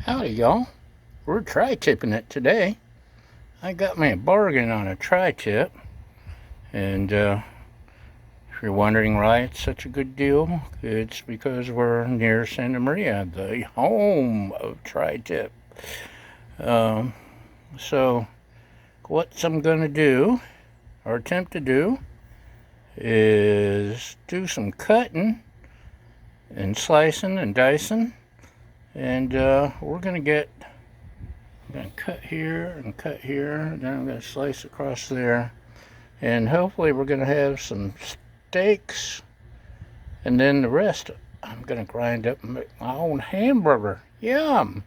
Howdy, y'all. We're tri-tipping it today. I got me a bargain on a tri-tip, and if you're wondering why it's such a good deal, it's because we're near Santa Maria, the home of tri-tip. So, what I'm gonna do, or attempt to do, is do some cutting and slicing and dicing, and we're gonna get. I'm going to cut here and cut here, then I'm going to slice across there, and hopefully we're going to have some steaks, and then the rest I'm going to grind up and make my own hamburger. Yum!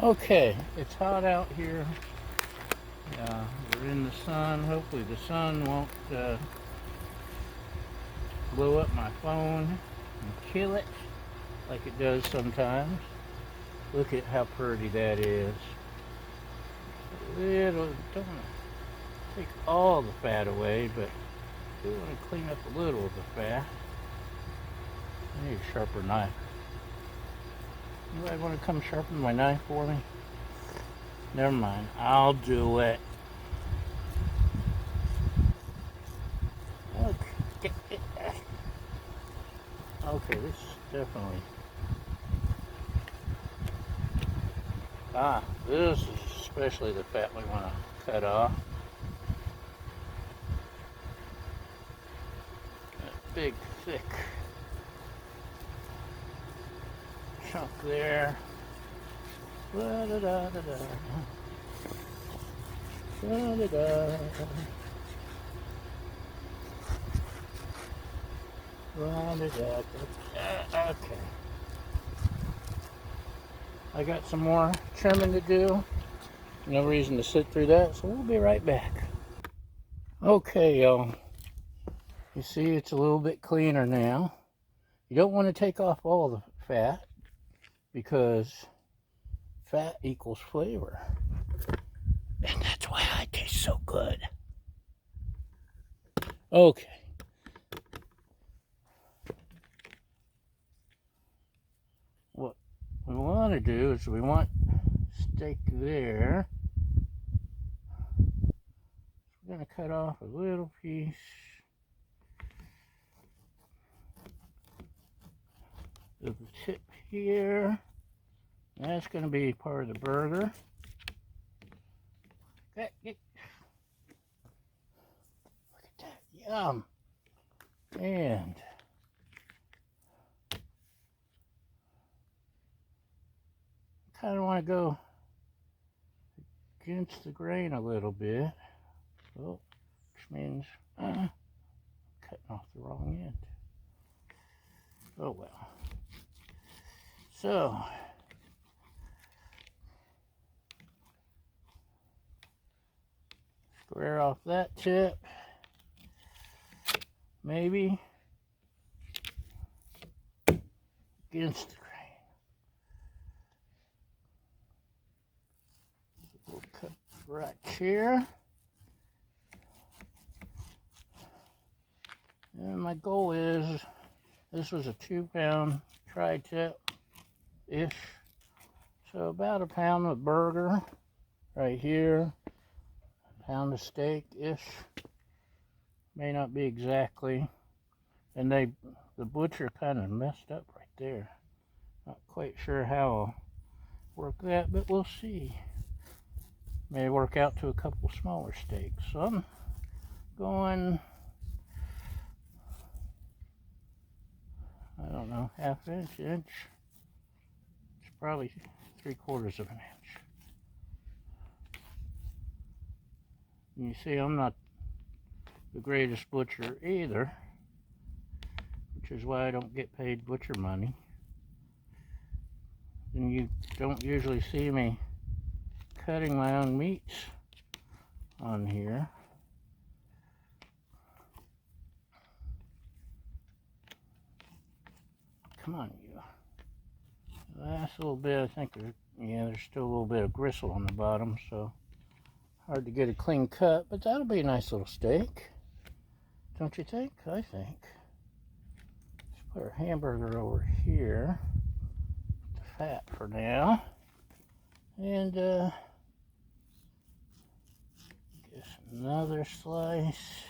Okay, it's hot out here. We're in the sun. Hopefully the sun won't blow up my phone and kill it like it does sometimes. Look at how pretty that is. Don't want to take all the fat away, but do want to clean up a little of the fat. I need a sharper knife. Anybody want to come sharpen my knife for me? Never mind, I'll do it. Okay, this is definitely... this is especially the fat we want to cut off. That big, thick chunk there. Da-da-da-da-da. Da-da-da. Okay. I got some more trimming to do. No reason to sit through that, so we'll be right back. Okay, y'all. You see it's a little bit cleaner now. You don't want to take off all the fat because fat equals flavor. And that's why I taste so good. Okay. What we want to do is we want steak there. We're going to cut off a little piece. Of the tip here. That's going to be part of the burger. Okay. Look at that. Yum. And kind of want to go against the grain a little bit. Oh, which means cutting off the wrong end. Oh well. So, square off that tip, maybe against the grain. We'll cut right here. And my goal is, this was a 2-pound tri-tip-ish. So about a pound of burger right here. A pound of steak-ish. May not be exactly. And the butcher kind of messed up right there. Not quite sure how I'll work that, but we'll see. May work out to a couple smaller steaks. So I'm going, I don't know, half inch. It's probably 3/4 of an inch. And you see, I'm not the greatest butcher either, which is why I don't get paid butcher money. And you don't usually see me cutting my own meats on here. Come on, you. Last little bit, I think there's still a little bit of gristle on the bottom, so hard to get a clean cut, but that'll be a nice little steak. Don't you think? I think. Let's put our hamburger over here. fat for now. And guess another slice.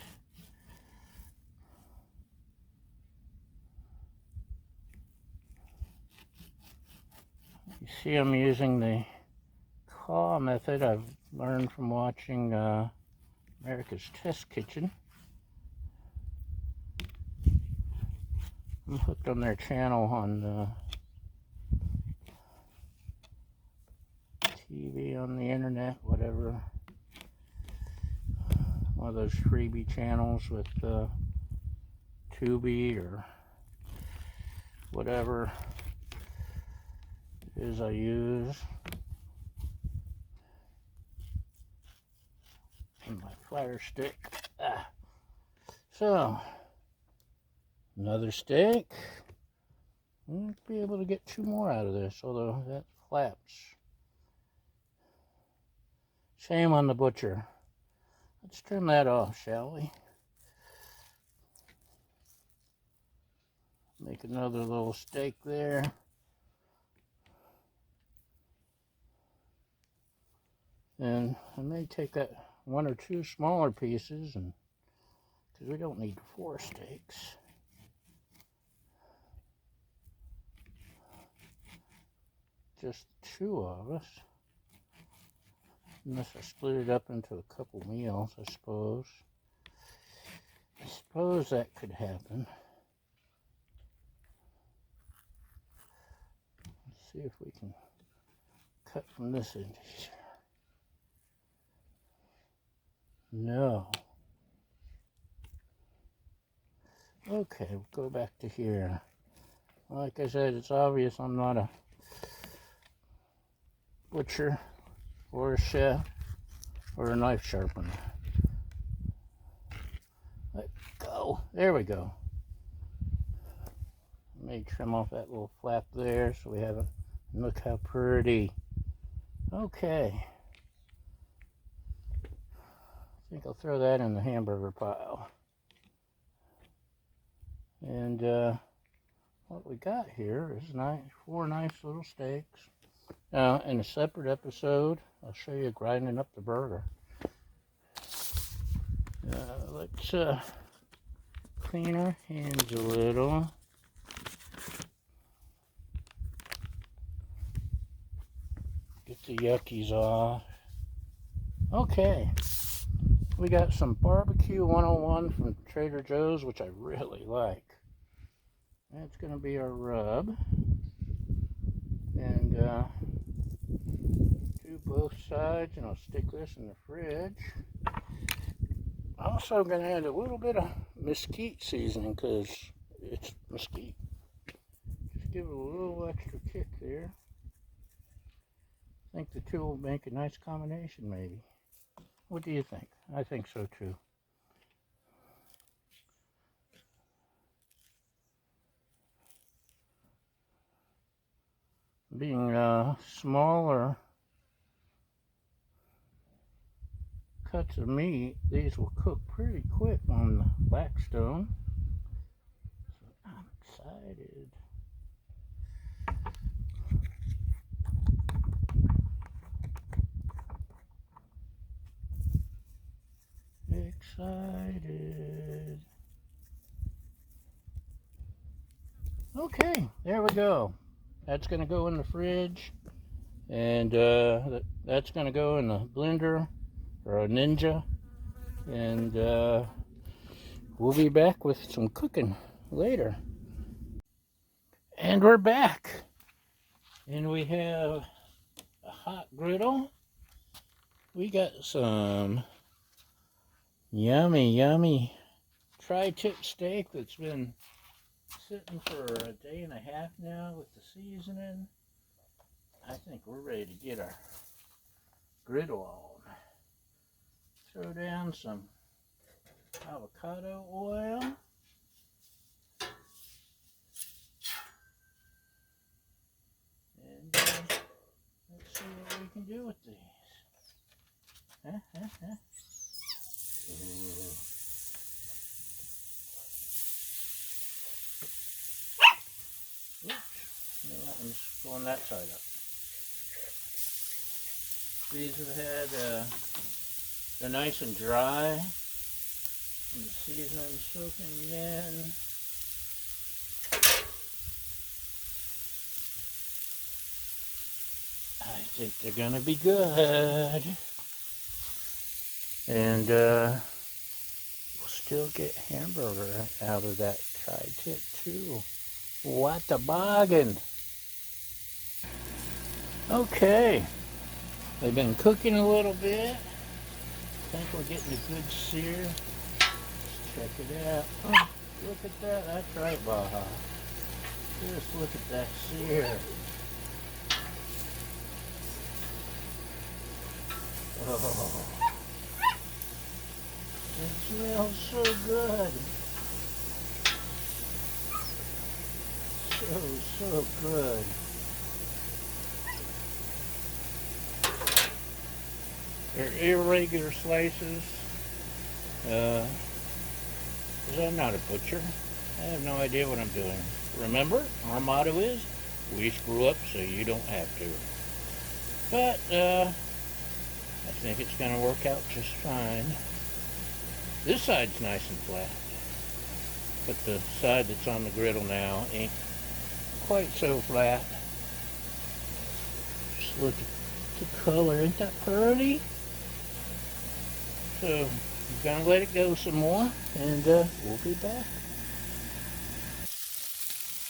You see I'm using the claw method I've learned from watching America's Test Kitchen. I'm hooked on their channel on TV, on the internet, whatever. One of those freebie channels with Tubi or whatever it is I use. And my fire stick. So, another steak. We'll be able to get 2 more out of this, although that flaps. Shame on the butcher. Let's trim that off, shall we? Make another little steak there. And I may take that 1 or 2 smaller pieces, and because we don't need 4 steaks. Just 2 of us. Unless I split it up into a couple meals, I suppose. I suppose that could happen. Let's see if we can cut from this end here. No. Okay, we'll go back to here. Like I said, it's obvious I'm not a butcher or a chef or a knife sharpener. Let go. There we go. Let me trim off that little flap there so we have it. Look how pretty. Okay. I think I'll throw that in the hamburger pile. And what we got here is 4 nice little steaks. Now, in a separate episode, I'll show you grinding up the burger. Let's clean our hands a little. Get the yuckies off. Okay. We got some barbecue 101 from Trader Joe's, which I really like. That's going to be our rub. And do both sides, and I'll stick this in the fridge. Also, I'm going to add a little bit of mesquite seasoning because it's mesquite. Just give it a little extra kick there. I think the two will make a nice combination, maybe. What do you think? I think so too. Being smaller cuts of meat, these will cook pretty quick on the Blackstone. So I'm excited. Excited. Okay, there we go. That's going to go in the fridge, and that's going to go in a blender or a Ninja, and we'll be back with some cooking later. And we're back, and we have a hot griddle. We got some yummy tri-tip steak that's been sitting for a day and a half now with the seasoning. I think we're ready to get our griddle on. Throw down some avocado oil. And let's see what we can do with these. Oops, that one's Pulling that side up. These have had, they're nice and dry, and the seasoning soaking in. I think they're gonna be good. And we'll still get hamburger out of that tri-tip too. What a bargain. Okay, they've been cooking a little bit. I think we're getting a good sear. Let's check it out. Oh, look at that, that's right, Baja. Just look at that sear. Oh, it smells so good. So good. They're irregular slices. Because I'm not a butcher. I have no idea what I'm doing. Remember, our motto is, we screw up so you don't have to. But, I think it's going to work out just fine. This side's nice and flat. But the side that's on the griddle now ain't quite so flat. Just look at the color. Ain't that pretty? So, I'm going to let it go some more, and we'll be back.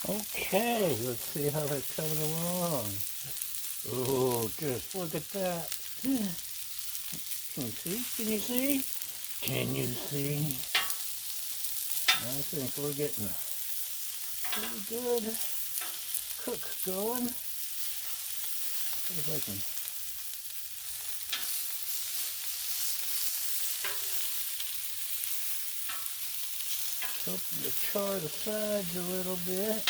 Okay, let's see how they're coming along. Oh, just look at that. Can you see? Can you see? Can you see? I think we're getting a pretty good cook going. See if I can. Hoping to char the sides a little bit.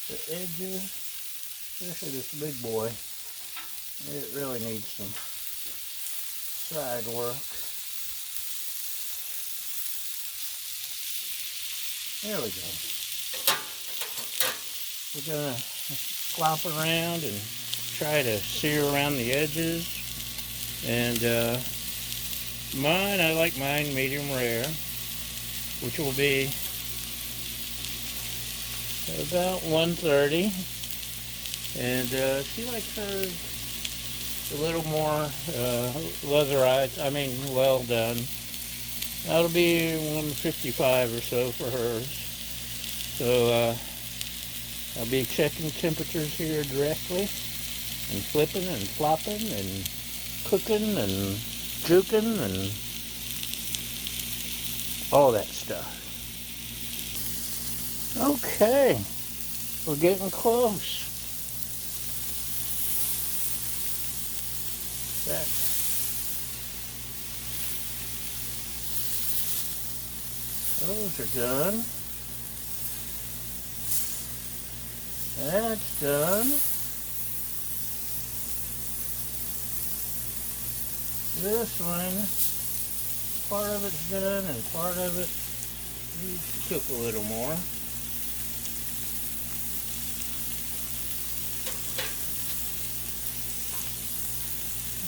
The edges, especially this big boy, it really needs some side work. There we go. We're gonna flop around and try to sear around the edges. And mine, I like mine medium rare, which will be about 130. And she likes hers a little more leatherized, well done. That'll be 155 or so for hers. So I'll be checking temperatures here directly, and flipping and flopping and cooking and juking and all that stuff. Okay, we're getting close. Those are done. That's done. This one, part of it's done and part of it needs to cook a little more.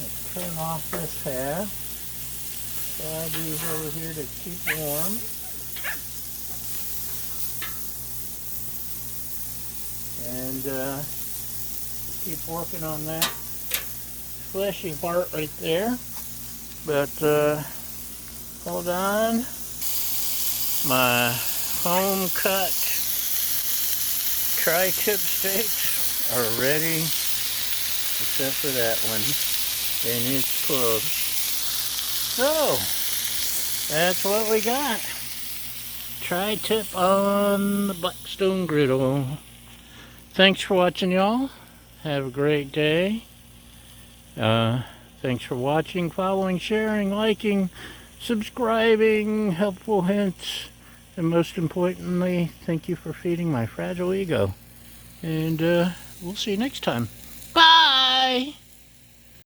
Let's turn off this half. Slide these over here to keep warm. And keep working on that fleshy part right there. But hold on. My home cut tri-tip steaks are ready, except for that one. And it's close. So, that's what we got. Tri-tip on the Blackstone griddle. Thanks for watching, y'all. Have a great day. Thanks for watching, following, sharing, liking, subscribing, helpful hints, and most importantly, thank you for feeding my fragile ego. And we'll see you next time. Bye!